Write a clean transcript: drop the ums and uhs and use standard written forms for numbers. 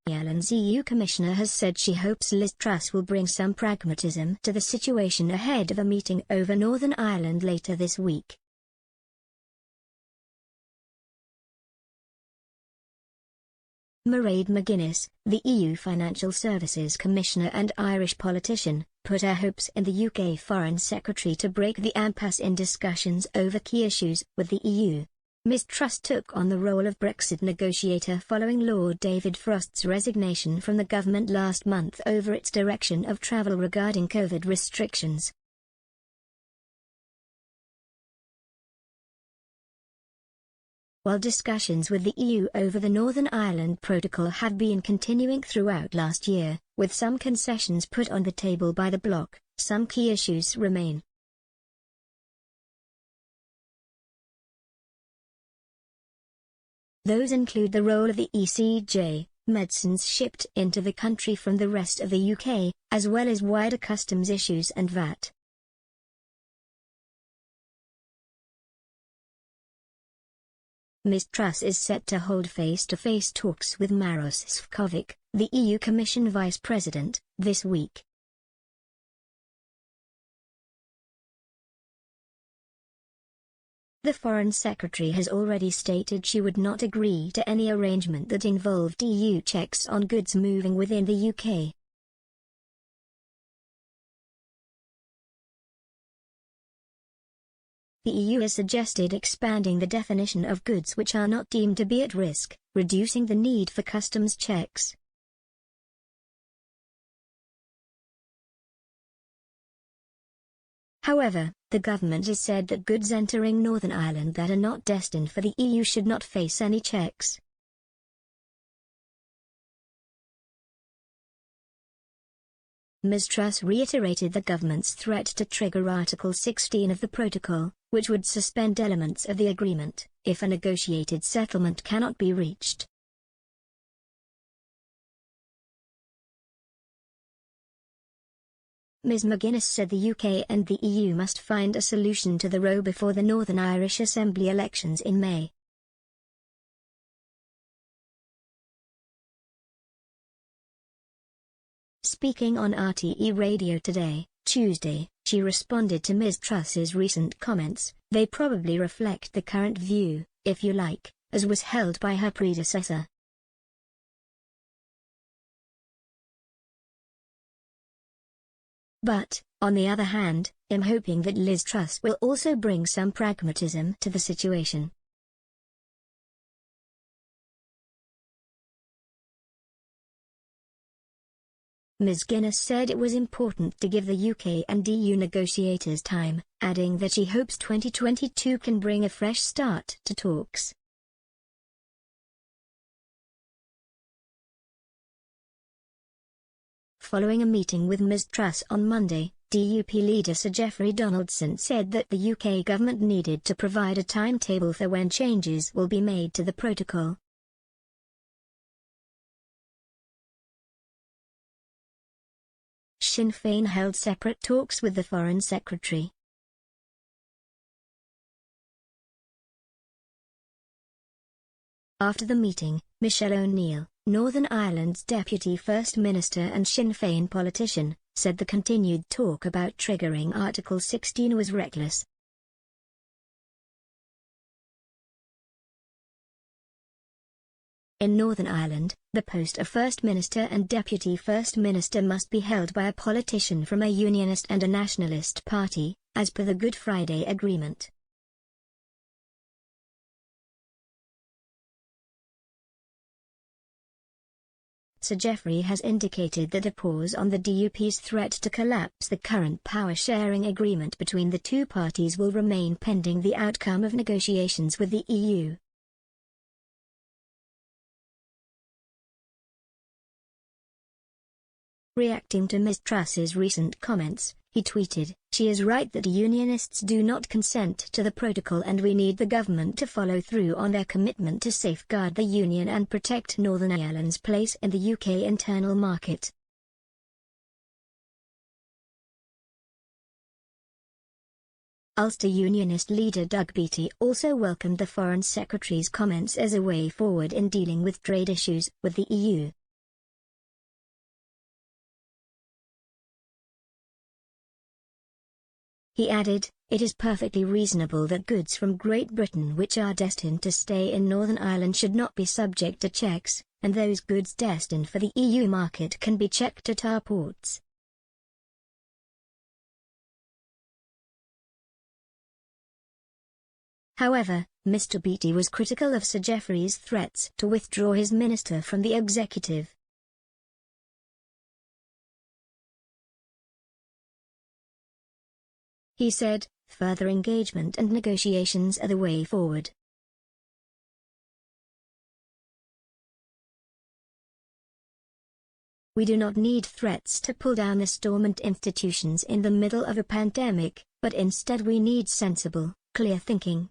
Ireland's EU Commissioner has said she hopes Liz Truss will bring some pragmatism to the situation ahead of a meeting over Northern Ireland later this week. Mairead McGuinness, the EU Financial Services Commissioner and Irish politician, put her hopes in the UK Foreign Secretary to break the impasse in discussions over key issues with the EU. Ms Truss took on the role of Brexit negotiator following Lord David Frost's resignation from the government last month over its direction of travel regarding COVID restrictions. While discussions with the EU over the Northern Ireland Protocol have been continuing throughout last year, with some concessions put on the table by the bloc, some key issues remain. Those include the role of the ECJ, medicines shipped into the country from the rest of the UK, as well as wider customs issues and VAT. Ms Truss is set to hold face-to-face talks with Maros Sefcovic, the EU Commission Vice President, this week. The Foreign Secretary has already stated she would not agree to any arrangement that involved EU checks on goods moving within the UK. The EU has suggested expanding the definition of goods which are not deemed to be at risk, reducing the need for customs checks. However, the government has said that goods entering Northern Ireland that are not destined for the EU should not face any checks. Ms Truss reiterated the government's threat to trigger Article 16 of the Protocol, which would suspend elements of the agreement, if a negotiated settlement cannot be reached. Ms McGuinness said the UK and the EU must find a solution to the row before the Northern Irish Assembly elections in May. Speaking on RTE Radio Today, Tuesday, she responded to Ms Truss's recent comments. They probably reflect the current view, if you like, as was held by her predecessor. But, on the other hand, I'm hoping that Liz Truss will also bring some pragmatism to the situation. Ms Guinness said it was important to give the UK and EU negotiators time, adding that she hopes 2022 can bring a fresh start to talks. Following a meeting with Ms Truss on Monday, DUP leader Sir Geoffrey Donaldson said that the UK government needed to provide a timetable for when changes will be made to the protocol. Sinn Féin held separate talks with the Foreign Secretary. After the meeting, Michelle O'Neill, Northern Ireland's Deputy First Minister and Sinn Féin politician, said the continued talk about triggering Article 16 was reckless. In Northern Ireland, the post of First Minister and Deputy First Minister must be held by a politician from a unionist and a nationalist party, as per the Good Friday Agreement. Sir Geoffrey has indicated that a pause on the DUP's threat to collapse the current power-sharing agreement between the two parties will remain pending the outcome of negotiations with the EU. Reacting to Ms Truss's recent comments, he tweeted, "She is right that unionists do not consent to the protocol and we need the government to follow through on their commitment to safeguard the union and protect Northern Ireland's place in the UK internal market." Ulster Unionist leader Doug Beattie also welcomed the Foreign Secretary's comments as a way forward in dealing with trade issues with the EU. He added, "It is perfectly reasonable that goods from Great Britain which are destined to stay in Northern Ireland should not be subject to checks, and those goods destined for the EU market can be checked at our ports." However, Mr. Beattie was critical of Sir Geoffrey's threats to withdraw his minister from the executive. He said, "Further engagement and negotiations are the way forward." "We do not need threats to pull down the dormant institutions in the middle of a pandemic, but instead we need sensible, clear thinking,